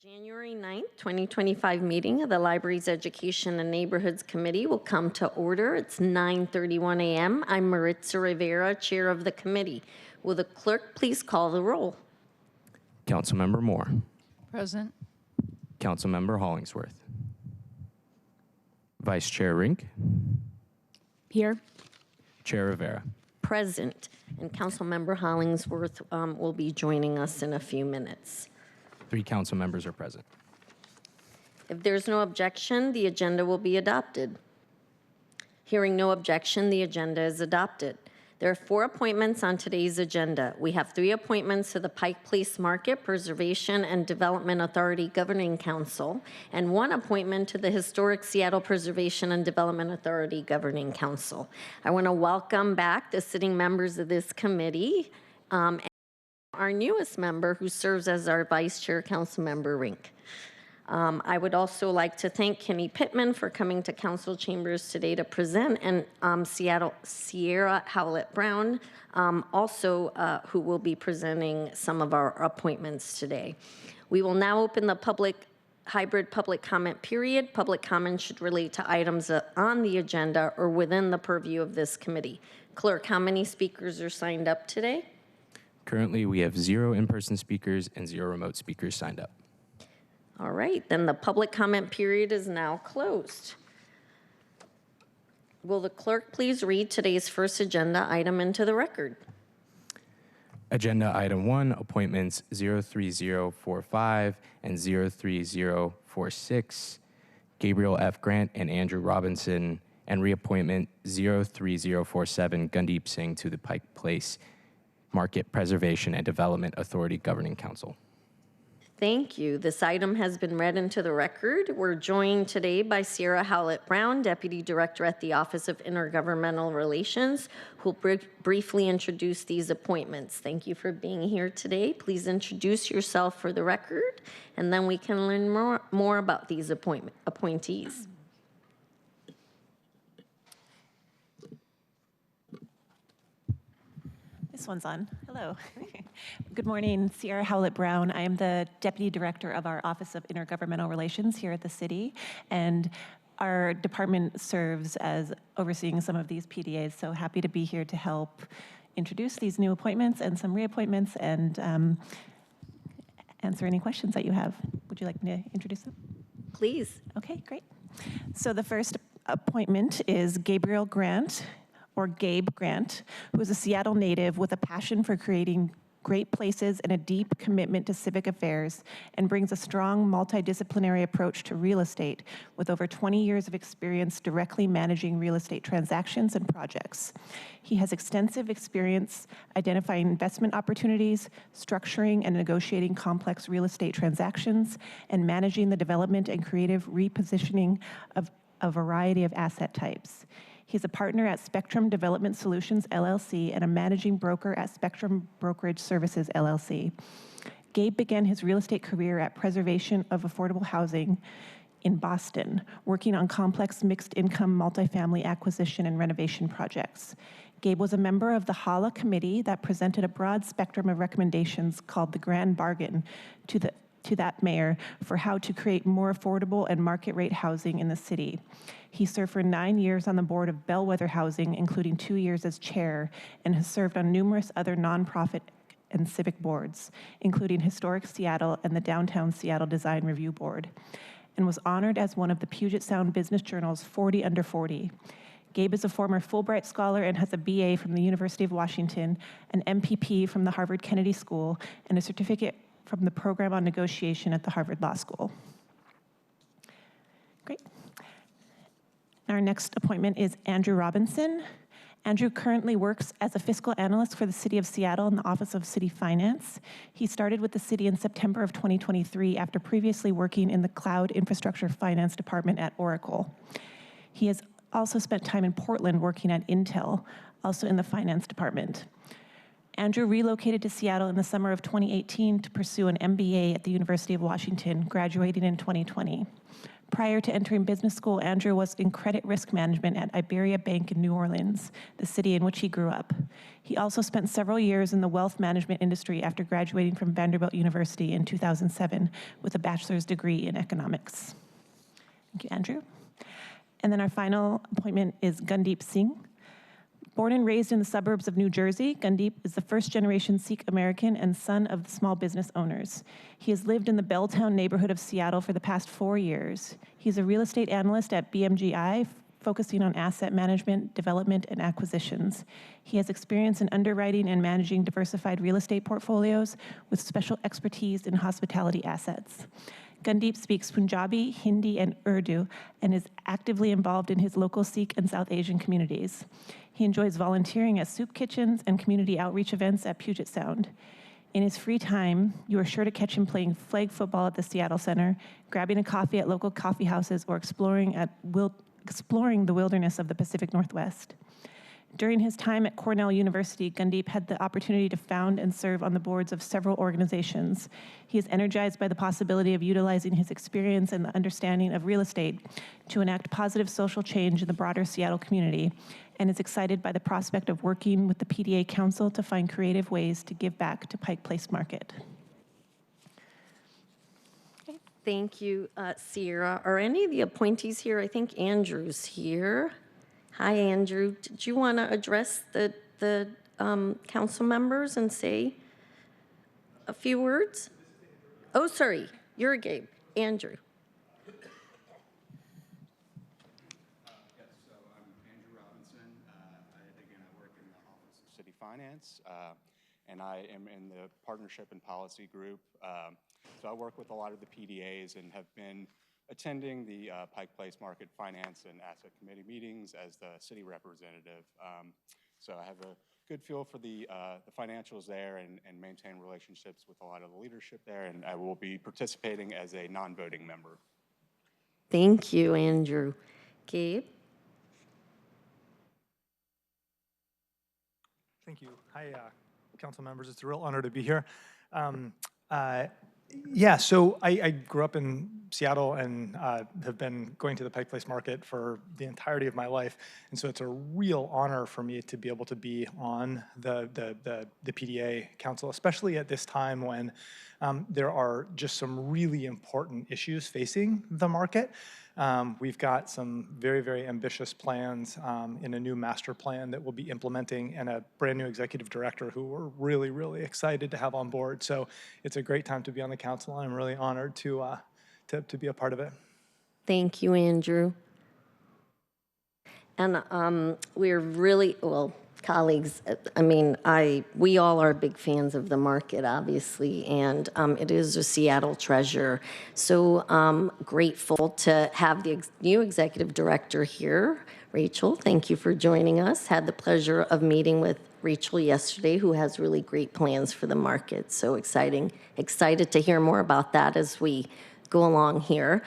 January 9th, 2025 meeting of the Libraries, Education, and Neighborhoods Committee will come to order. It's 9:31 a.m. I'm Maritza Rivera, Chair of the committee. Will the clerk please call the roll? Councilmember Moore. Present. Councilmember Hollingsworth. Vice Chair Rink. Here. Chair Rivera. Present. And Councilmember Hollingsworth will be joining us in a few minutes. 3 council members are present. If there's no objection, the agenda will be adopted. Hearing no objection, the agenda is adopted. There are 4 appointments on today's agenda. We have 3 appointments to the Pike Place Market Preservation and Development Authority Governing Council and 1 appointment to the Historic Seattle Preservation and Development Authority Governing Council. I want to welcome back the sitting members of this committee and our newest member who serves as our Vice Chair, Councilmember Rink. I would also like to thank Kenny Pittman for coming to council chambers today to present, and Sierra Howlett Brown, who will be presenting some of our appointments today. We will now open the hybrid public comment period. Public comment should relate to items on the agenda or within the purview of this committee. Clerk, how many speakers are signed up today? Currently, we have 0 in-person speakers and 0 remote speakers signed up. All right, then the public comment period is now closed. Will the clerk please read today's first agenda item into the record? Agenda item 1, appointments 03045 and 03046, Gabriel F. Grant and Andrew Robinson, and reappointment 03047, Gundeep Singh to the Pike Place Market Preservation and Development Authority Governing Council. Thank you. This item has been read into the record. We're joined today by Sierra Howlett Brown, Deputy Director at the Office of Intergovernmental Relations, who will briefly introduce these appointments. Thank you for being here today. Please introduce yourself for the record, and then we can learn more about these appointees. This one's on. Hello. Good morning, Sierra Howlett Brown. I am the Deputy Director of our Office of Intergovernmental Relations here at the city, and our department serves as overseeing some of these PDAs, so happy to be here to help introduce these new appointments and some reappointments and answer any questions that you have. Would you like me to introduce them? Please. Okay, great. So the first appointment is Gabriel Grant, or Gabe Grant, who is a Seattle native with a passion for creating great places and a deep commitment to civic affairs, and brings a strong multidisciplinary approach to real estate with over 20 years of experience directly managing real estate transactions and projects. He has extensive experience identifying investment opportunities, structuring and negotiating complex real estate transactions, and managing the development and creative repositioning of a variety of asset types. He's a partner at Spectrum Development Solutions, LLC, and a managing broker at Spectrum Brokerage Services, LLC. Gabe began his real estate career at Preservation of Affordable Housing in Boston, working on complex mixed-income multifamily acquisition and renovation projects. Gabe was a member of the HALA committee that presented a broad spectrum of recommendations called the Grand Bargain to that mayor for how to create more affordable and market rate housing in the city. He served for 9 years on the board of Bellwether Housing, including 2 years as chair, and has served on numerous other nonprofit and civic boards, including Historic Seattle and the Downtown Seattle Design Review Board, and was honored as one of the Puget Sound Business Journal's 40 Under 40. Gabe is a former Fulbright Scholar and has a BA from the University of Washington, an MPP from the Harvard Kennedy School, and a certificate from the Program on Negotiation at the Harvard Law School. Great. Our next appointment is Andrew Robinson. Andrew currently works as a fiscal analyst for the City of Seattle in the Office of City Finance. He started with the city in September of 2023 after previously working in the Cloud Infrastructure Finance Department at Oracle. He has also spent time in Portland working at Intel, also in the finance department. Andrew relocated to Seattle in the summer of 2018 to pursue an MBA at the University of Washington, graduating in 2020. Prior to entering business school, Andrew was in credit risk management at Iberia Bank in New Orleans, the city in which he grew up. He also spent several years in the wealth management industry after graduating from Vanderbilt University in 2007 with a bachelor's degree in economics. Thank you, Andrew. And then our final appointment is Gundeep Singh. Born and raised in the suburbs of New Jersey, Gundeep is the first-generation Sikh American and son of the small business owners. He has lived in the Belltown neighborhood of Seattle for the past 4 years. He's a real estate analyst at BMGI, focusing on asset management, development, and acquisitions. He has experience in underwriting and managing diversified real estate portfolios with special expertise in hospitality assets. Gundeep speaks Punjabi, Hindi, and Urdu, and is actively involved in his local Sikh and South Asian communities. He enjoys volunteering at soup kitchens and community outreach events at Puget Sound. In his free time, you are sure to catch him playing flag football at the Seattle Center, grabbing a coffee at local coffee houses, or exploring the wilderness of the Pacific Northwest. During his time at Cornell University, Gundeep had the opportunity to found and serve on the boards of several organizations. He is energized by the possibility of utilizing his experience and the understanding of real estate to enact positive social change in the broader Seattle community, and is excited by the prospect of working with the PDA Council to find creative ways to give back to Pike Place Market. Thank you, Sierra. Are any of the appointees here? I think Andrew's here. Hi, Andrew. Did you want to address the council members and say a few words? Oh, sorry. You're Gabe. Andrew. Yes, so I'm Andrew Robinson. I work in the Office of City Finance, and I am in the Partnership and Policy Group. So I work with a lot of the PDAs and have been attending the Pike Place Market Finance and Asset Committee meetings as the city representative. So I have a good feel for the financials there and maintain relationships with a lot of the leadership there, and I will be participating as a non-voting member. Thank you, Andrew. Gabe? Thank you. Hi, council members. It's a real honor to be here. Yeah, so I grew up in Seattle and have been going to the Pike Place Market for the entirety of my life, and so it's a real honor for me to be able to be on the PDA Council, especially at this time when there are just some really important issues facing the market. We've got some very, very ambitious plans in a new master plan that we'll be implementing, and a brand new executive director who we're really, really excited to have on board. So it's a great time to be on the council, and I'm really honored to be a part of it. Thank you, Andrew. And we're really, well, colleagues, I mean, we all are big fans of the market, obviously, and it is a Seattle treasure. So grateful to have the new executive director here, Rachel. Thank you for joining us. Had the pleasure of meeting with Rachel yesterday, who has really great plans for the market. So excited to hear more about that as we go along here.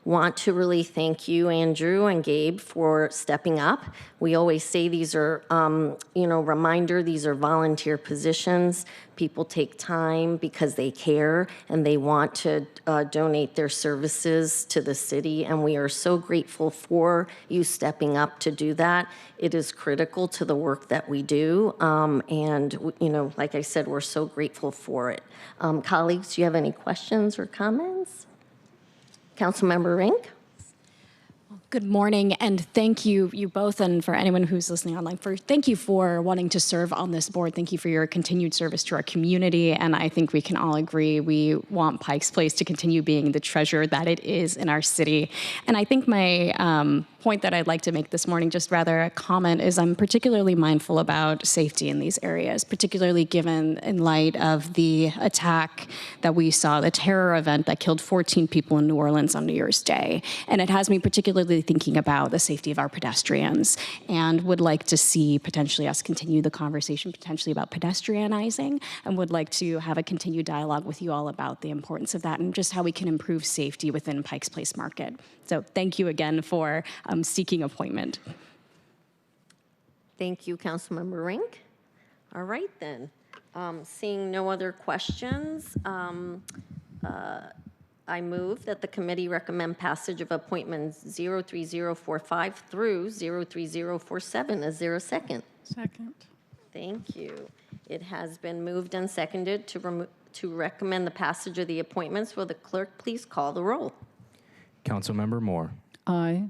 Want to really thank you, Andrew and Gabe, for stepping up. We always say these are, reminder, these are volunteer positions. People take time because they care and they want to donate their services to the city, and we are so grateful for you stepping up to do that. It is critical to the work that we do, and like I said, we're so grateful for it. Colleagues, do you have any questions or comments? Councilmember Rink? Good morning, and thank you both, and for anyone who's listening online, thank you for wanting to serve on this board. Thank you for your continued service to our community, and I think we can all agree we want Pike's Place to continue being the treasure that it is in our city. And I think my point that I'd like to make this morning, just rather a comment, is I'm particularly mindful about safety in these areas, particularly given in light of the attack that we saw, the terror event that killed 14 people in New Orleans on New Year's Day. And it has me particularly thinking about the safety of our pedestrians, and would like to see potentially us continue the conversation potentially about pedestrianizing, and would like to have a continued dialogue with you all about the importance of that and just how we can improve safety within Pike's Place Market. So thank you again for seeking appointment. Thank you, Councilmember Rink. All right, then. Seeing no other questions, I move that the committee recommend passage of appointments 03045 through 03047. Is there a second? Second. Thank you. It has been moved and seconded to recommend the passage of the appointments. Will the clerk please call the roll? Councilmember Moore, Aye.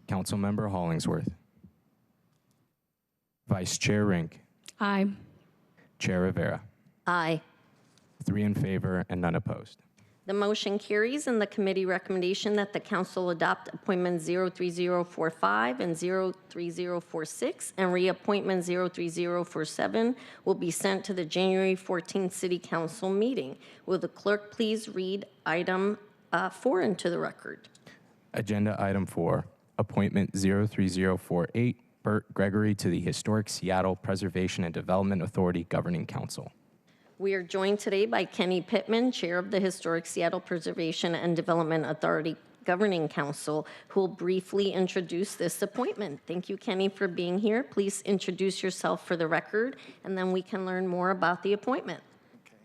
Councilmember Hollingsworth, Vice Chair Rink, Aye. Chair Rivera. Aye. 3 in favor and none opposed. The motion carries, and the committee recommendation that the council adopt appointment 03045 and 03046 and reappointment 03047 will be sent to the January 14th City Council meeting. Will the clerk please read item 4 into the record? Agenda item 4, appointment 03048, Bert Gregory to the Historic Seattle Preservation and Development Authority Governing Council. We are joined today by Kenny Pittman, Chair of the Historic Seattle Preservation and Development Authority Governing Council, who will briefly introduce this appointment. Thank you, Kenny, for being here. Please introduce yourself for the record, and then we can learn more about the appointment. Okay.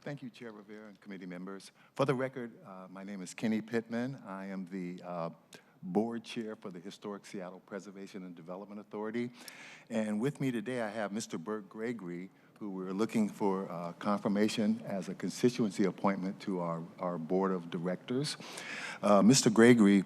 Thank you, Chair Rivera and committee members. For the record, my name is Kenny Pittman. I am the board chair for the Historic Seattle Preservation and Development Authority. And with me today, I have Mr. Bert Gregory, who we're looking for confirmation as a constituency appointment to our board of directors. Mr. Gregory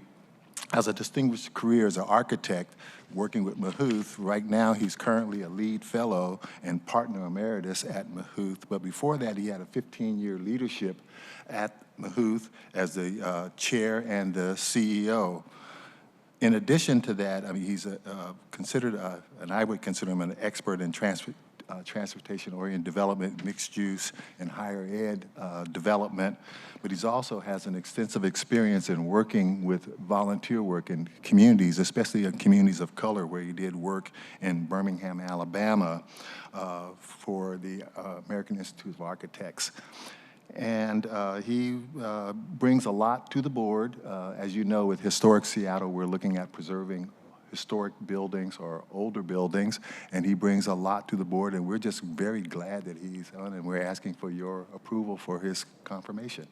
has a distinguished career as an architect working with Mahuth. Right now, he's currently a lead fellow and partner emeritus at Mahuth. But before that, he had a 15-year leadership at Mahuth as the chair and the CEO. In addition to that, I mean, he's considered, and I would consider him an expert in transportation-oriented development, mixed use, and higher ed development. But he also has an extensive experience in working with volunteer work in communities, especially in communities of color, where he did work in Birmingham, Alabama, for the American Institute of Architects. And he brings a lot to the board. As you know, with Historic Seattle, we're looking at preserving historic buildings or older buildings, and he brings a lot to the board, and we're just very glad that he's on, and we're asking for your approval for his confirmation.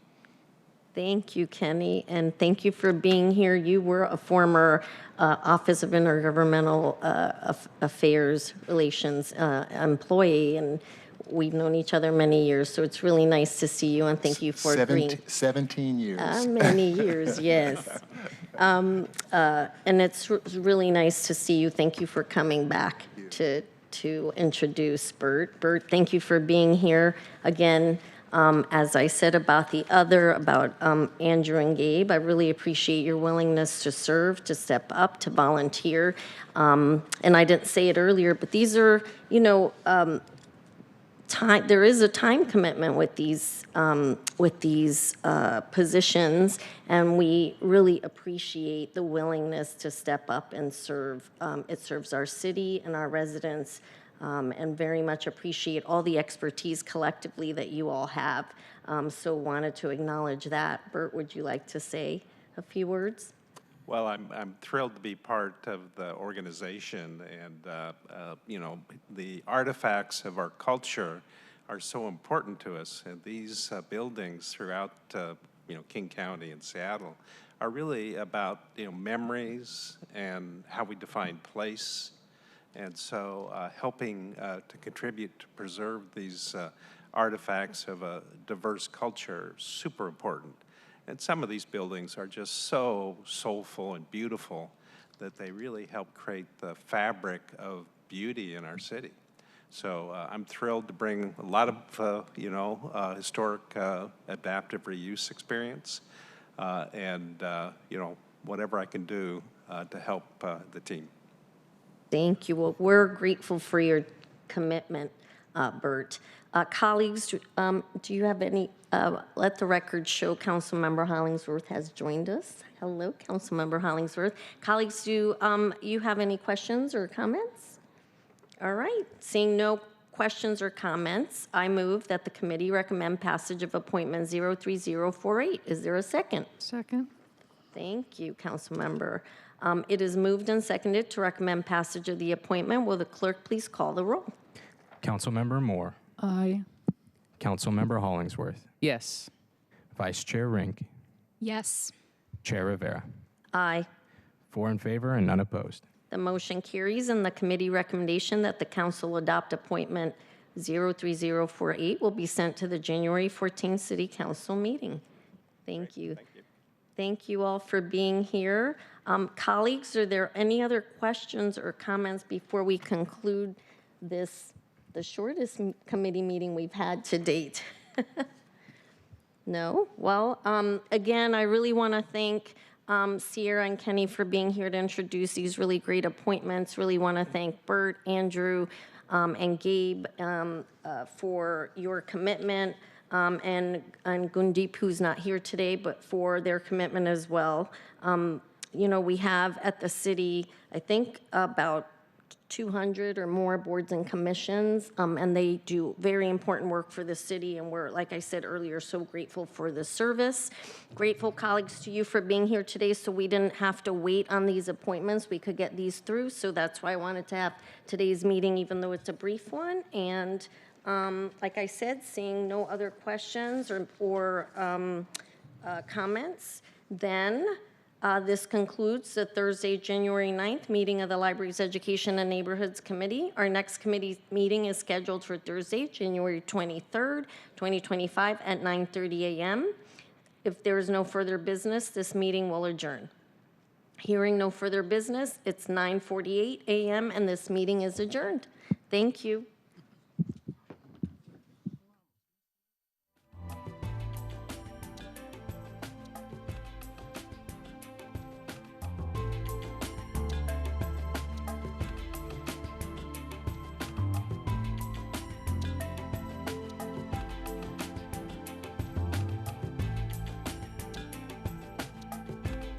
Thank you, Kenny, and thank you for being here. You were a former Office of Intergovernmental Affairs Relations employee, and we've known each other many years, so it's really nice to see you, and thank you for agreeing. 17 years. Many years, yes. And it's really nice to see you. Thank you for coming back to introduce Bert. Bert, thank you for being here again. As I said about Andrew and Gabe, I really appreciate your willingness to serve, to step up, to volunteer. And I didn't say it earlier, but these are, there is a time commitment with these positions, and we really appreciate the willingness to step up and serve. It serves our city and our residents, and very much appreciate all the expertise collectively that you all have. So wanted to acknowledge that. Bert, would you like to say a few words? Well, I'm thrilled to be part of the organization, and the artifacts of our culture are so important to us. And these buildings throughout King County and Seattle are really about memories and how we define place, and so helping to contribute to preserve these artifacts of a diverse culture is super important. And some of these buildings are just so soulful and beautiful that they really help create the fabric of beauty in our city. So I'm thrilled to bring a lot of, historic adaptive reuse experience and whatever I can do to help the team. Thank you. Well, we're grateful for your commitment, Bert. Colleagues, do you have any, let the record show Councilmember Hollingsworth has joined us. Hello, Councilmember Hollingsworth. Colleagues, do you have any questions or comments? All right, seeing no questions or comments, I move that the committee recommend passage of appointment 03048. Is there a second? Second. Thank you, Councilmember. It is moved and seconded to recommend passage of the appointment. Will the clerk please call the roll? Councilmember Moore, Aye. Councilmember Hollingsworth, Yes. Vice Chair Rink, Yes. Chair Rivera. Aye. 4 in favor and none opposed. The motion carries, and the committee recommendation that the council adopt appointment 03048 will be sent to the January 14th City Council meeting. Thank you. Thank you. Thank you all for being here. Colleagues, are there any other questions or comments before we conclude this, the shortest committee meeting we've had to date? No? Well, again, I really want to thank Sierra and Kenny for being here to introduce these really great appointments. Really want to thank Bert, Andrew, and Gabe for your commitment, and Gundeep, who's not here today, but for their commitment as well. You know, we have at the city, I think, about 200 or more boards and commissions, and they do very important work for the city, and we're, like I said earlier, so grateful for the service. Grateful, colleagues, to you for being here today, so we didn't have to wait on these appointments. We could get these through, so that's why I wanted to have today's meeting, even though it's a brief one. And like I said, seeing no other questions or comments, then this concludes the Thursday, January 9th meeting of the Library's Education and Neighborhoods Committee. Our next committee meeting is scheduled for Thursday, January 23rd, 2025 at 9:30 a.m. If there is no further business, this meeting will adjourn. Hearing no further business, it's 9:48 a.m. and this meeting is adjourned. Thank you.